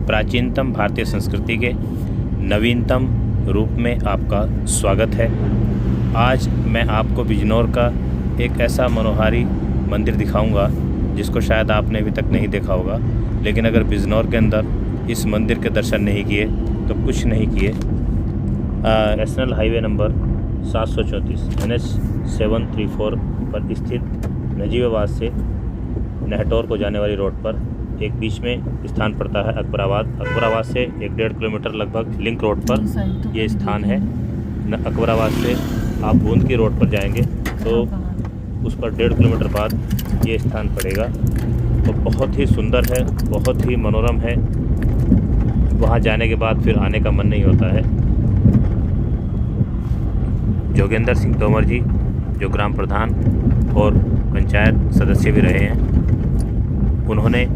प्राचीनतम भारतीय संस्कृति के नवीनतम रूप में आपका स्वागत है। आज मैं आपको बिजनौर का एक ऐसा मनोहारी मंदिर दिखाऊंगा जिसको शायद आपने अभी तक नहीं देखा होगा। लेकिन अगर बिजनौर के अंदर इस मंदिर के दर्शन नहीं किए तो कुछ नहीं किए। नेशनल हाईवे नंबर 734 NH 734 पर स्थित नजीबाबाद से नहटौर को जाने वाली रोड पर एक बीच में स्थान पड़ता है अकबराबाद से 1.5 किलोमीटर लगभग लिंक रोड पर ये स्थान है। अकबराबाद से आप बूंद की रोड पर जाएंगे तो उस पर 1.5 किलोमीटर बाद ये स्थान पड़ेगा। तो बहुत ही सुंदर है, बहुत ही मनोरम है। वहाँ जाने के बाद फिर आने का मन नहीं होता है। जोगेंद्र सिंह तोमर जी जो ग्राम प्रधान और पंचायत सदस्य भी रहे हैं, उन्होंने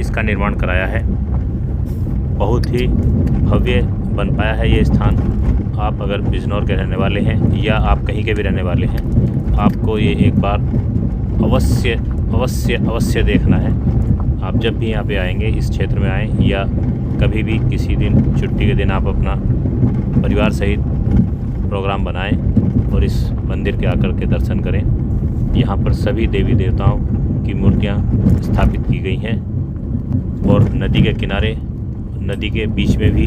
इसका निर्माण कराया है। बहुत ही भव्य बन पाया है ये स्थान। आप अगर बिजनौर के रहने वाले हैं या आप कहीं के भी रहने वाले हैं, आपको ये एक बार अवश्य अवश्य अवश्य देखना है। आप जब भी यहाँ पे आएंगे, इस क्षेत्र में आएँ या कभी भी किसी दिन छुट्टी के दिन आप अपना परिवार सहित प्रोग्राम बनाएं और इस मंदिर के आकर के दर्शन करें। यहाँ पर सभी देवी देवताओं की मूर्तियाँ स्थापित की गई हैं और नदी के किनारे, नदी के बीच में भी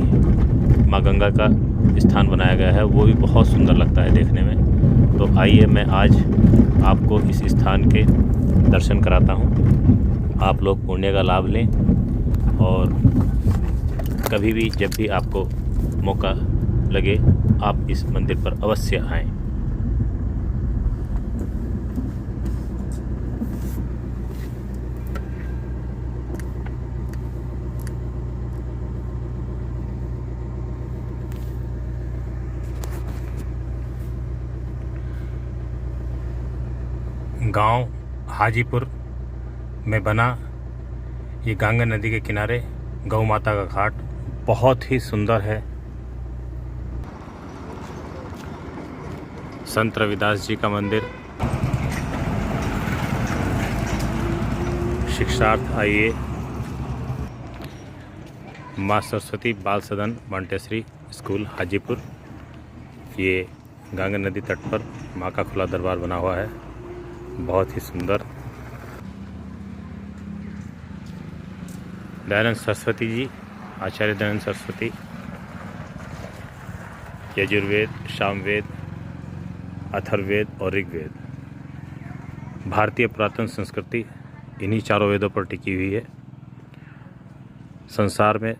माँ गंगा का स्थान बनाया गया है। वो भी बहुत सुंदर लगता है देखने में। तो आइए मैं आज आपको इस स्थान के दर्शन कराता हूँ। आप लोग पुण्य का लाभ लें और कभी भी जब भी आपको मौका लगे आप इस मंदिर पर अवश्य आएं। गांव हाजीपुर में बना ये गंगा नदी के किनारे गौ माता का घाट बहुत ही सुंदर है। संत रविदास जी का मंदिर। शिक्षार्थ आइए। माँ सरस्वती बाल सदन मॉन्टेसरी स्कूल हाजीपुर। ये गंगा नदी तट पर माँ का खुला दरबार बना हुआ है, बहुत ही सुंदर। दयानंद सरस्वती जी, आचार्य दयानंद सरस्वती, यजुर्वेद, सामवेद, अथर्ववेद और ऋग्वेद। भारतीय पुरातन संस्कृति इन्हीं चारों वेदों पर टिकी हुई है। संसार में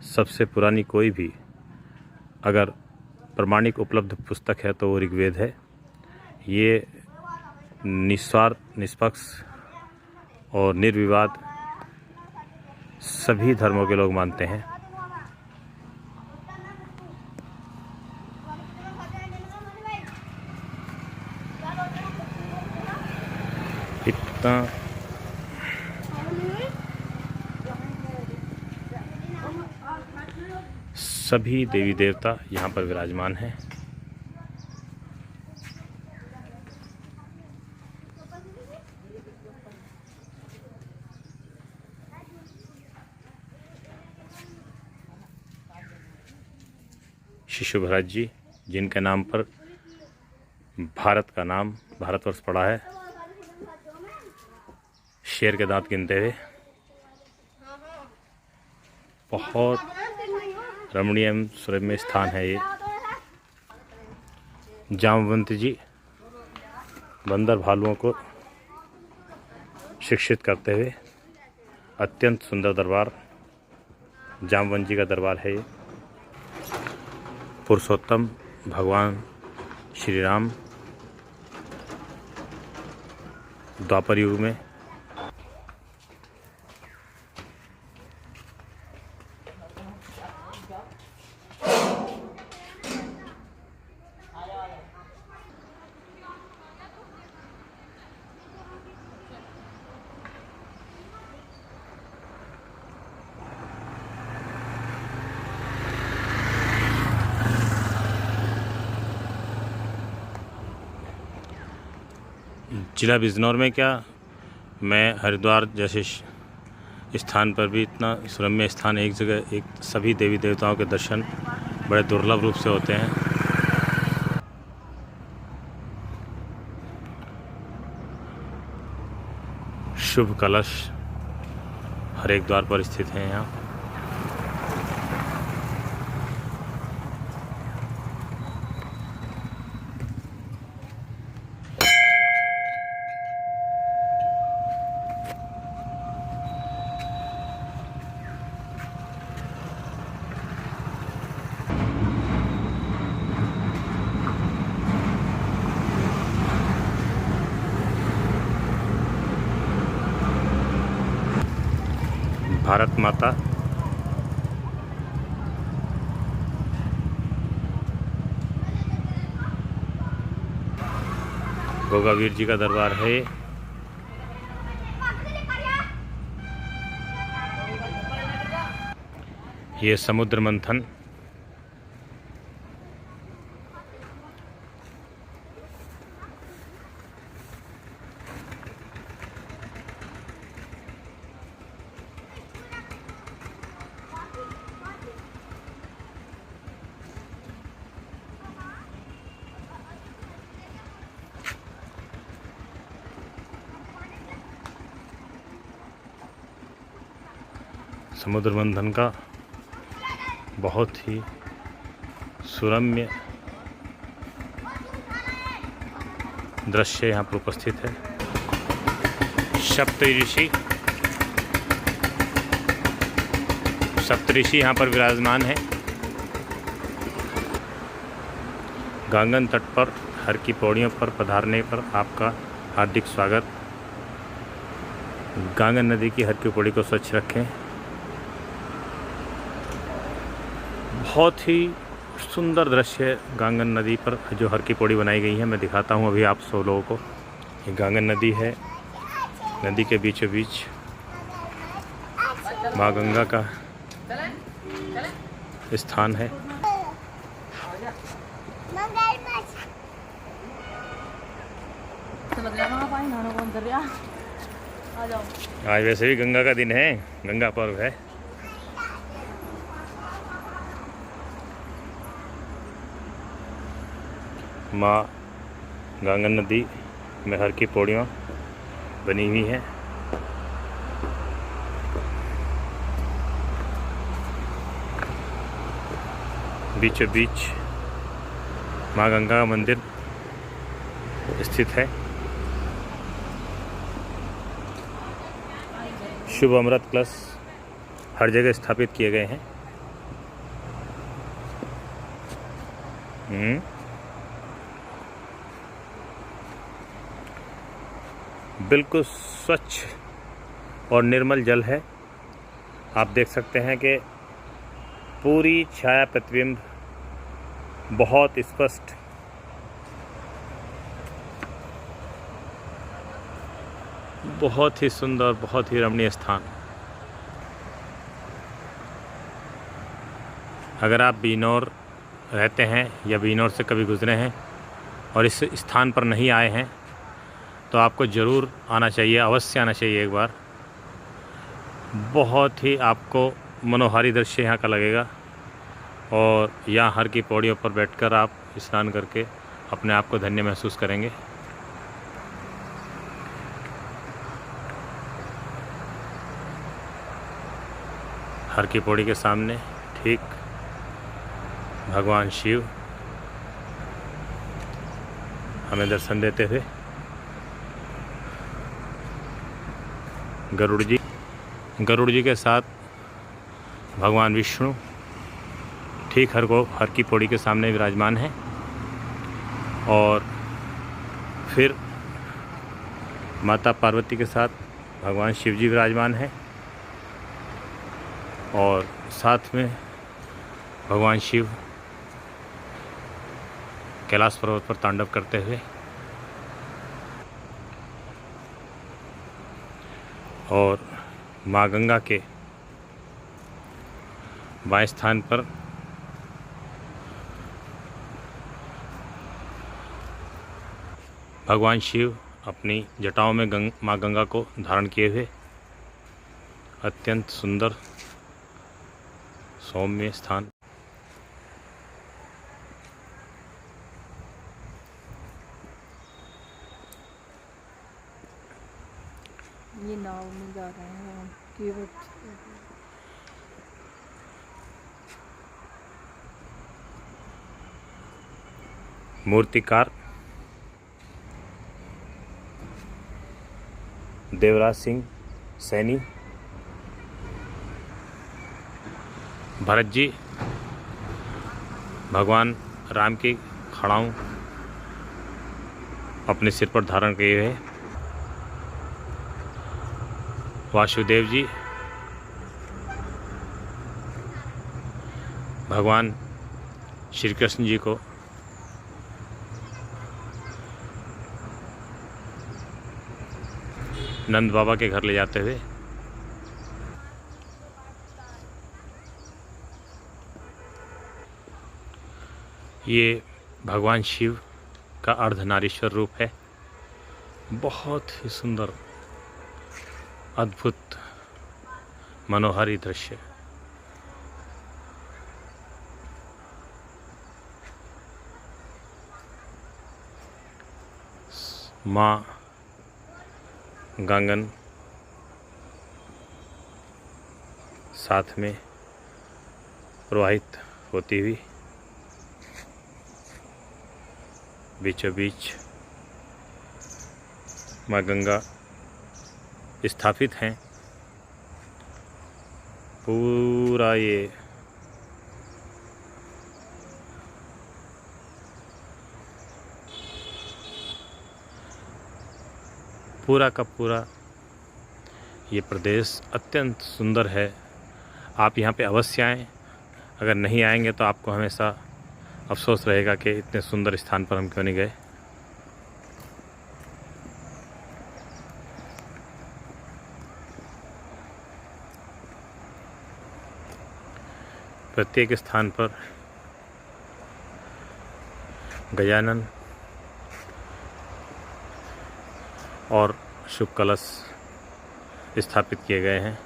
सबसे पुरानी कोई भी अगर प्रमाणिक उपलब्ध पुस्तक है तो वो ऋग्वेद है। ये निस्वार्थ, निष्पक्ष और निर्विवाद सभी धर्मों के लोग मानते हैं। इतना सभी देवी देवता यहाँ पर विराजमान हैं। शिशु भरत जी, जिनके नाम पर भारत का नाम भारतवर्ष पड़ा है, शेर के दांत गिनते हुए। बहुत रमणीय एवं सुरम्य स्थान है ये। जामवंत जी बंदर भालुओं को शिक्षित करते हुए अत्यंत सुंदर दरबार जामवंत जी का दरबार है ये। पुरुषोत्तम भगवान श्री राम द्वापर युग में जिला बिजनौर में क्या, मैं हरिद्वार जैसे स्थान पर भी इतना सुरम्य स्थान एक जगह एक सभी देवी देवताओं के दर्शन बड़े दुर्लभ रूप से होते हैं। शुभ कलश हर एक द्वार पर स्थित है यहाँ। भारत माता गोगावीर जी का दरबार है। ये समुद्र मंथन समुद्र मंथन का बहुत ही सुरम्य दृश्य यहाँ पर उपस्थित है। सप्तऋषि यहाँ पर विराजमान है। गांगन तट पर हर की पौड़ियों पर पधारने पर आपका हार्दिक स्वागत। गांगन नदी की हर की पौड़ी को स्वच्छ रखें। बहुत ही सुंदर दृश्य है गांगन नदी पर जो हर की पौड़ी बनाई गई है। मैं दिखाता हूँ अभी आप सब लोगों को। ये गांगन नदी है। नदी के बीचों बीच माँ गंगा का स्थान है। आज वैसे भी गंगा का दिन है, गंगा पर्व है। माँ गांगन नदी में हर की पौड़ियाँ बनी हुई हैं। बीचों बीच माँ गंगा का मंदिर स्थित है। शुभ अमृत कलश हर जगह स्थापित किए गए हैं। बिल्कुल स्वच्छ और निर्मल जल है। आप देख सकते हैं कि पूरी छाया प्रतिबिंब बहुत स्पष्ट बहुत ही सुंदर बहुत ही रमणीय स्थान। अगर आप बीनौर रहते हैं या बीनौर से कभी गुजरे हैं और इस स्थान पर नहीं आए हैं तो आपको ज़रूर आना चाहिए, अवश्य आना चाहिए एक बार। बहुत ही आपको मनोहारी दृश्य यहाँ का लगेगा और यहाँ हर की पौड़ियों पर बैठकर आप स्नान करके अपने आप को धन्य महसूस करेंगे। हर की पौड़ी के सामने ठीक भगवान शिव हमें दर्शन देते हुए। गरुड़ जी के साथ भगवान विष्णु ठीक हर की पौड़ी के सामने विराजमान है। और फिर माता पार्वती के साथ भगवान शिव जी विराजमान है और साथ में भगवान शिव कैलाश पर्वत पर तांडव करते हुए। और माँ गंगा के बाएं स्थान पर भगवान शिव अपनी जटाओं में माँ गंगा को धारण किए हुए अत्यंत सुंदर सौम्य स्थान। ये नाव में जा रहे हैं केवट। मूर्तिकार देवराज सिंह सैनी। भरत जी भगवान राम की खड़ाऊं अपने सिर पर धारण किए हुए। वासुदेव जी भगवान श्री कृष्ण जी को नंद बाबा के घर ले जाते हुए। ये भगवान शिव का अर्धनारीश्वर रूप है। बहुत ही सुंदर अद्भुत मनोहारी दृश्य। माँ गंगन साथ में प्रवाहित होती हुई बीचों बीच माँ गंगा स्थापित हैं। पूरा ये पूरा का पूरा ये प्रदेश अत्यंत सुंदर है। आप यहाँ पे अवश्य आएँ। अगर नहीं आएंगे तो आपको हमेशा अफसोस रहेगा कि इतने सुंदर स्थान पर हम क्यों नहीं गए। प्रत्येक स्थान पर गजानन और शुभ कलश स्थापित किए गए हैं।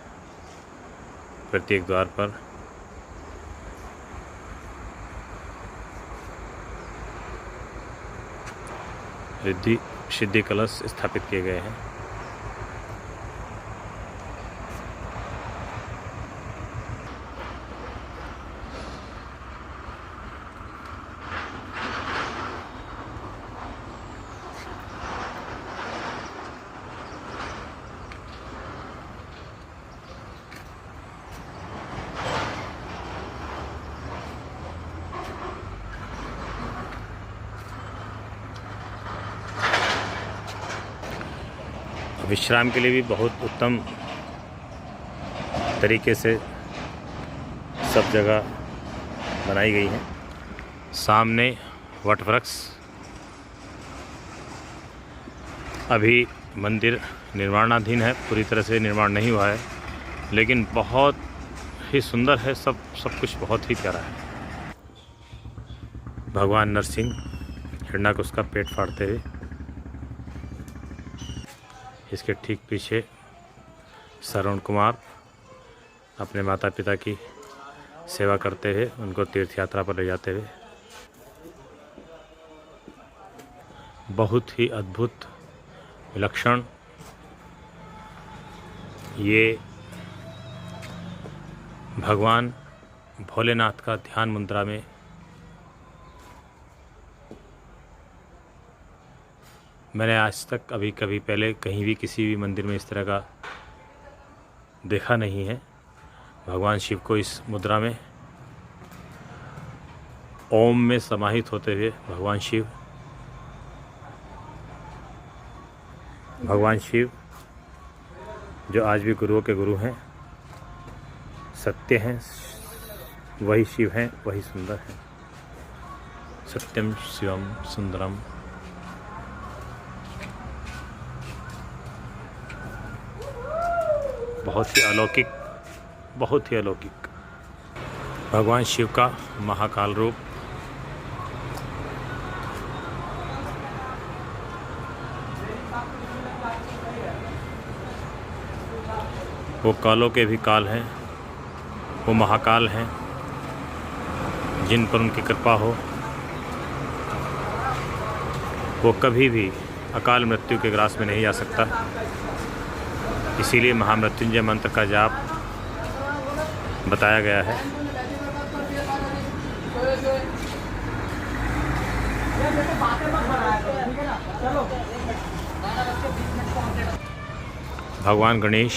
प्रत्येक द्वार पर रिद्धि सिद्धि कलश स्थापित किए गए हैं। विश्राम के लिए भी बहुत उत्तम तरीके से सब जगह बनाई गई है। सामने वट वृक्ष। अभी मंदिर निर्माणाधीन है, पूरी तरह से निर्माण नहीं हुआ है, लेकिन बहुत ही सुंदर है। सब कुछ बहुत ही प्यारा है। भगवान नरसिंह हिरण्याकश का पेट फाड़ते हुए, इसके ठीक पीछे श्रवण कुमार अपने माता पिता की सेवा करते हुए उनको तीर्थ यात्रा पर ले जाते हुए। बहुत ही अद्भुत विलक्षण ये भगवान भोलेनाथ का ध्यान मुद्रा में मैंने आज तक अभी कभी पहले कहीं भी किसी भी मंदिर में इस तरह का देखा नहीं है। भगवान शिव को इस मुद्रा में ओम में समाहित होते हुए भगवान शिव जो आज भी गुरुओं के गुरु हैं, सत्य हैं, वही शिव हैं, वही सुंदर हैं। सत्यम शिवम सुंदरम। बहुत ही अलौकिक, बहुत ही अलौकिक भगवान शिव का महाकाल रूप। वो कालों के भी काल हैं, वो महाकाल हैं, जिन पर उनकी कृपा हो वो कभी भी अकाल मृत्यु के ग्रास में नहीं जा सकता। इसीलिए महामृत्युंजय मंत्र का जाप बताया गया है। भगवान गणेश,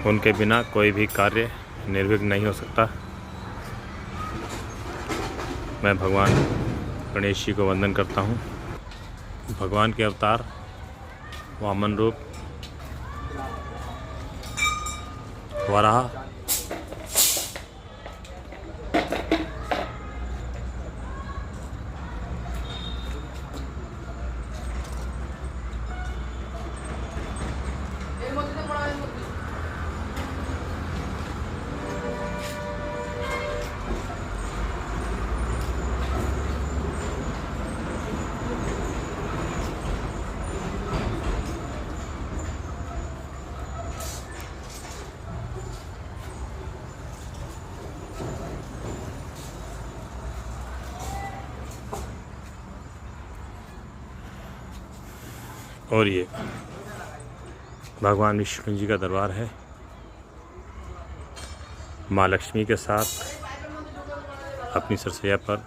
उनके बिना कोई भी कार्य निर्विघ्न नहीं हो सकता। मैं भगवान गणेश जी को वंदन करता हूँ। भगवान के अवतार वामन रूप, वराह, और ये भगवान विष्णु जी का दरबार है। माँ लक्ष्मी के साथ अपनी सरसैया पर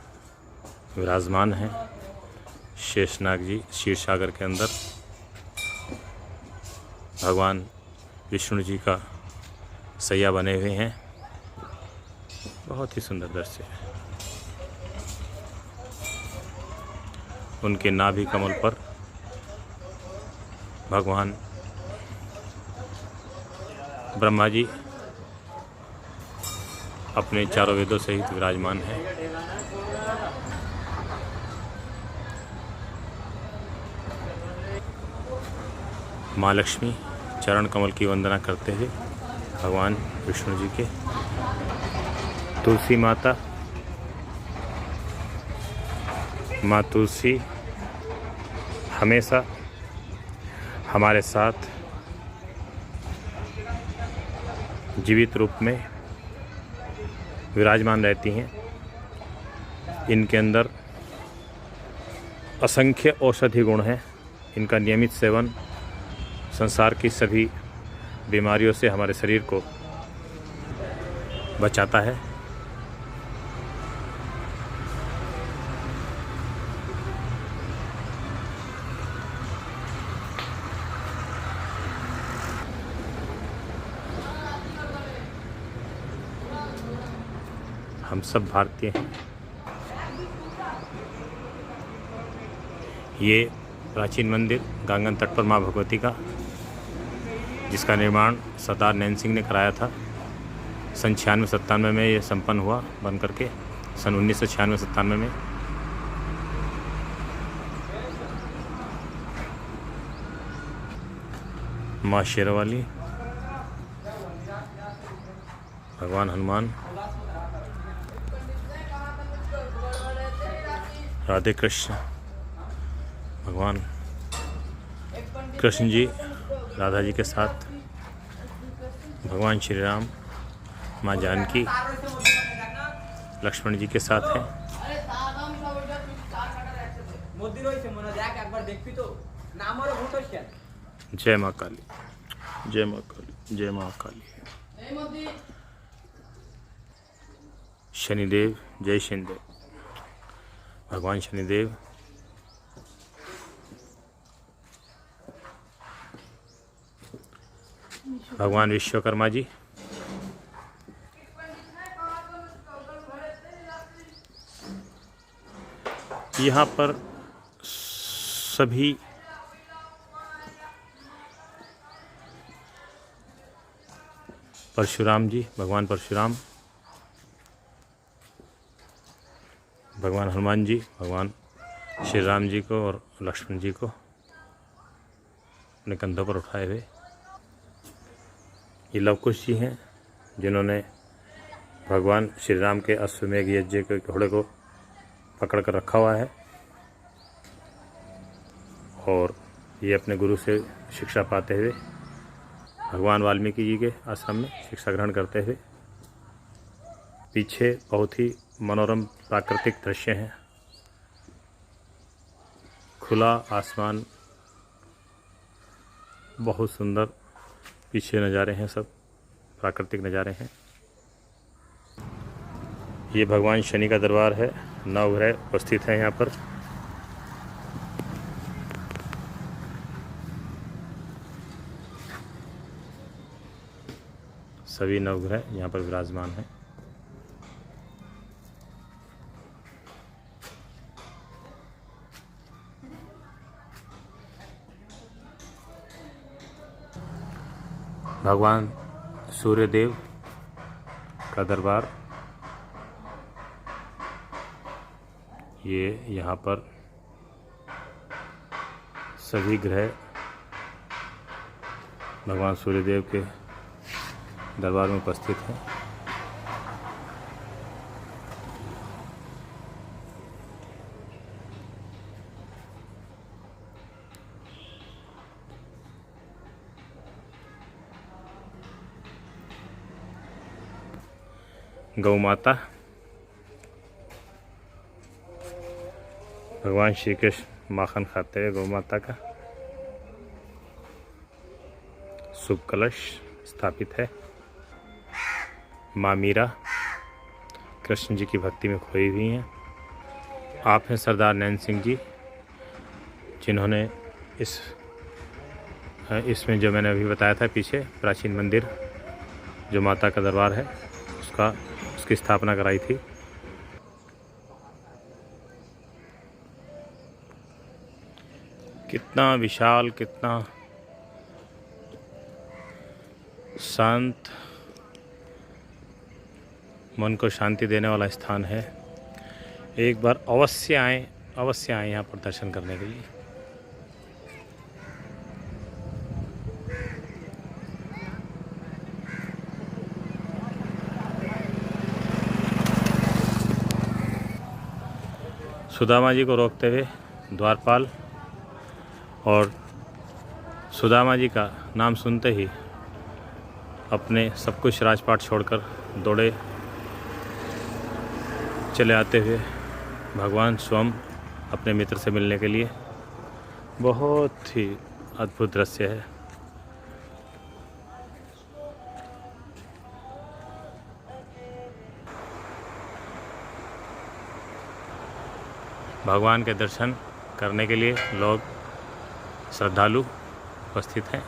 विराजमान हैं। शेषनाग जी क्षीर सागर के अंदर भगवान विष्णु जी का सैया बने हुए हैं। बहुत ही सुंदर दृश्य है। उनके नाभि कमल पर भगवान ब्रह्मा जी अपने चारों वेदों सहित विराजमान हैं। माँ लक्ष्मी चरण कमल की वंदना करते हुए भगवान विष्णु जी के, तुलसी माता, माँ तुलसी हमेशा हमारे साथ जीवित रूप में विराजमान रहती हैं। इनके अंदर असंख्य औषधि गुण हैं। इनका नियमित सेवन संसार की सभी बीमारियों से हमारे शरीर को बचाता है। हम सब भारतीय हैं। ये प्राचीन मंदिर गांगन तट पर माँ भगवती का, जिसका निर्माण सरदार नैन सिंह ने कराया था। सन 96-97 में ये संपन्न हुआ बन करके, सन 1996-97 में। माँ शेरावाली, भगवान हनुमान, राधे कृष्ण, भगवान कृष्ण जी राधा जी के साथ, भगवान श्री राम, माँ जानकी लक्ष्मण जी के साथ हैं। जय माँ काली, जय माँ काली, जय माँ काली। शनिदेव, जय शनिदेव, भगवान शनिदेव, भगवान विश्वकर्मा जी, यहाँ पर सभी परशुराम जी, भगवान परशुराम, भगवान हनुमान जी, भगवान श्री राम जी को और लक्ष्मण जी को अपने कंधों पर उठाए हुए। ये लवकुश जी हैं, जिन्होंने भगवान श्री राम के अश्वमेघ यज्ञ के घोड़े को पकड़ कर रखा हुआ है और ये अपने गुरु से शिक्षा पाते हुए भगवान वाल्मीकि जी के आश्रम में शिक्षा ग्रहण करते हुए। पीछे बहुत ही मनोरम प्राकृतिक दृश्य हैं, खुला आसमान, बहुत सुंदर पीछे नज़ारे हैं, सब प्राकृतिक नज़ारे हैं। ये भगवान शनि का दरबार है, नवग्रह उपस्थित है यहाँ पर। सभी नवग्रह यहाँ पर विराजमान हैं। भगवान सूर्यदेव का दरबार, ये यहाँ पर सभी ग्रह भगवान सूर्यदेव के दरबार में उपस्थित हैं। गौ माता, भगवान श्री कृष्ण माखन खाते हुए गौ माता का शुभ कलश स्थापित है। माँ मीरा कृष्ण जी की भक्ति में खोई हुई हैं। आप हैं सरदार नैन सिंह जी, जिन्होंने इसमें जो मैंने अभी बताया था पीछे प्राचीन मंदिर जो माता का दरबार है उसकी स्थापना कराई थी। कितना विशाल, कितना शांत, मन को शांति देने वाला स्थान है। एक बार अवश्य आएं यहाँ पर दर्शन करने के लिए। सुदामा जी को रोकते हुए द्वारपाल, और सुदामा जी का नाम सुनते ही अपने सब कुछ राजपाट छोड़कर दौड़े चले आते हुए भगवान स्वयं अपने मित्र से मिलने के लिए। बहुत ही अद्भुत दृश्य है। भगवान के दर्शन करने के लिए लोग श्रद्धालु उपस्थित हैं।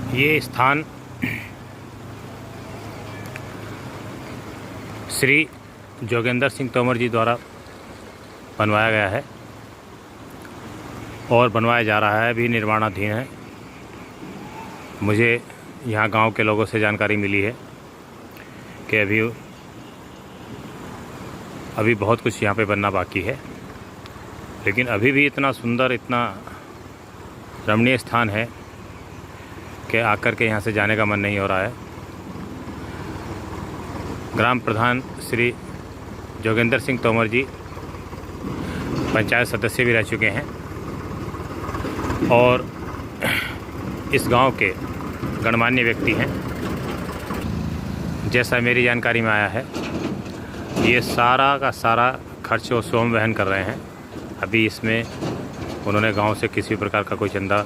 ये स्थान श्री जोगेंद्र सिंह तोमर जी द्वारा बनवाया गया है और बनवाया जा रहा है, अभी निर्माणाधीन है। मुझे यहाँ गांव के लोगों से जानकारी मिली है कि अभी बहुत कुछ यहाँ पे बनना बाकी है, लेकिन अभी भी इतना सुंदर, इतना रमणीय स्थान है कि आकर के यहाँ से जाने का मन नहीं हो रहा है। ग्राम प्रधान श्री जोगेंद्र सिंह तोमर जी पंचायत सदस्य भी रह चुके हैं और इस गांव के गणमान्य व्यक्ति हैं। जैसा मेरी जानकारी में आया है, ये सारा का सारा खर्च वो स्वयं वहन कर रहे हैं। अभी इसमें उन्होंने गांव से किसी प्रकार का कोई चंदा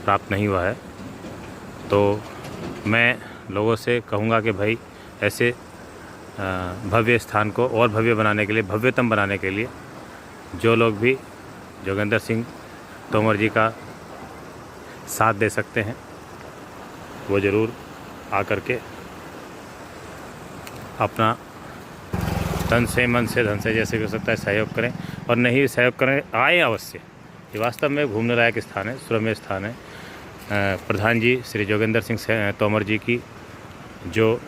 प्राप्त नहीं हुआ है। तो मैं लोगों से कहूँगा कि भाई ऐसे भव्य स्थान को और भव्य बनाने के लिए, भव्यतम बनाने के लिए जो लोग भी जोगेंद्र सिंह तोमर जी का साथ दे सकते हैं वो ज़रूर आकर के अपना तन से, मन से, धन से, जैसे भी हो सकता है सहयोग करें, और नहीं सहयोग करें आए अवश्य। ये वास्तव में घूमने लायक स्थान है, सुरम्य स्थान है। प्रधान जी श्री जोगेंद्र सिंह तोमर जी की जो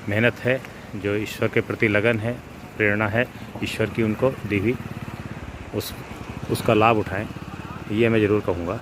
मेहनत है, जो ईश्वर के प्रति लगन है, प्रेरणा है ईश्वर की उनको दी हुई, उसका लाभ उठाएं, ये मैं ज़रूर कहूँगा।